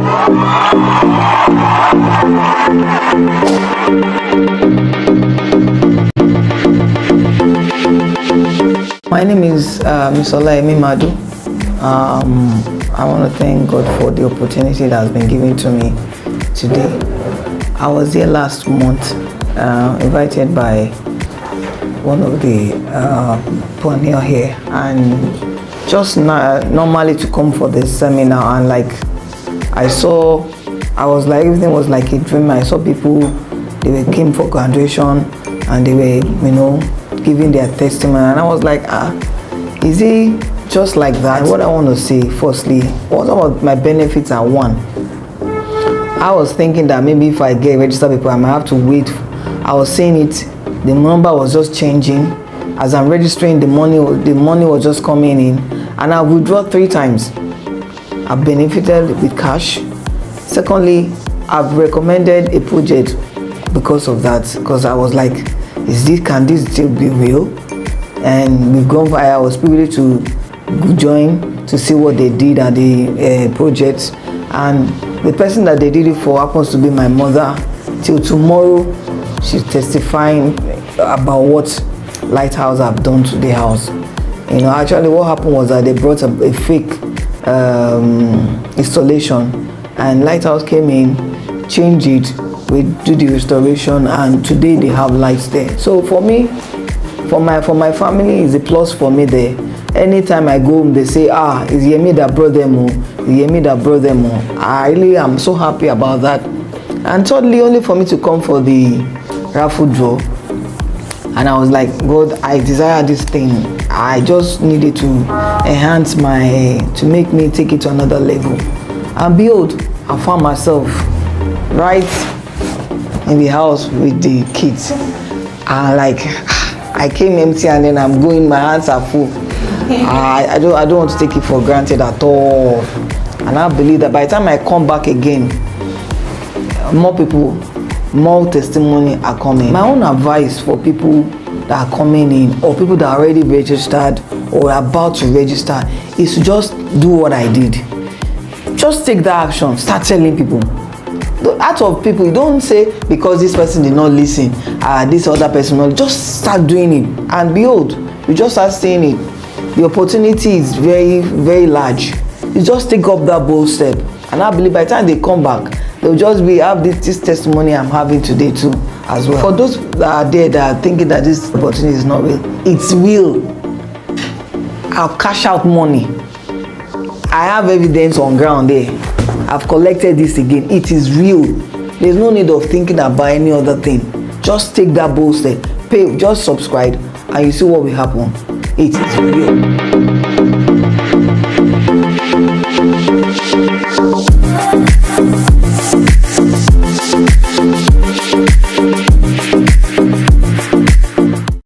My name is Ms. Olaemi Madu. I want to thank God for the opportunity that has been given to me today. I was here last month, invited by one of the pioneer here, and just normally to come for this seminar, and like I was like, everything was like a dream. I saw people, came for graduation, and they were, giving their testimony, and I was like, is it just like that? What I want to say, firstly, what about my benefits are one. I was thinking that maybe if I get registered people, I might have to wait. I was saying it, the number was just changing. As I'm registering, the money was just coming in, and I withdraw 3 times. I've benefited with cash. Secondly, I've recommended a project because of that, because I was like, can this still be real? And we've gone via, I was privileged to join to see what they did at the project, and the person that they did it for happens to be my mother. Till tomorrow, she's testifying about what Lighthouse have done to the house. Actually what happened was that they brought a fake installation, and Lighthouse came in, changed it, we do the restoration, and today they have lights there. So for me, for my family, is a plus for me there. Anytime I go home, they say, it's Yemi that brought them home. Yemi that brought them home. I really am so happy about that. And thirdly, only for me to come for the raffle draw, and I was like, God, I desire this thing. I just needed to enhance to make me take it to another level. And behold, I found myself right in the house with the kids. And like, I came empty, and then I'm going, my hands are full. I don't want to take it for granted at all. And I believe that by the time I come back again, more people, more testimony are coming. My own advice for people that are coming in, or people that are already registered or about to register, is to just do what I did. Just take that action. Start telling people. Out of people, you don't say because this person did not listen, this other person not. Just start doing it, and behold, you just start saying it. The opportunity is very, very large. You just take up that bold step, and I believe by the time they come back, they'll just have this testimony I'm having today too as well. For those that are there that are thinking that this opportunity is not real, it's real. I'll cash out money. I have evidence on ground there. I've collected this again. It is real. There's no need of thinking about any other thing. Just take that bold step. Pay, just subscribe, and you see what will happen. It is real.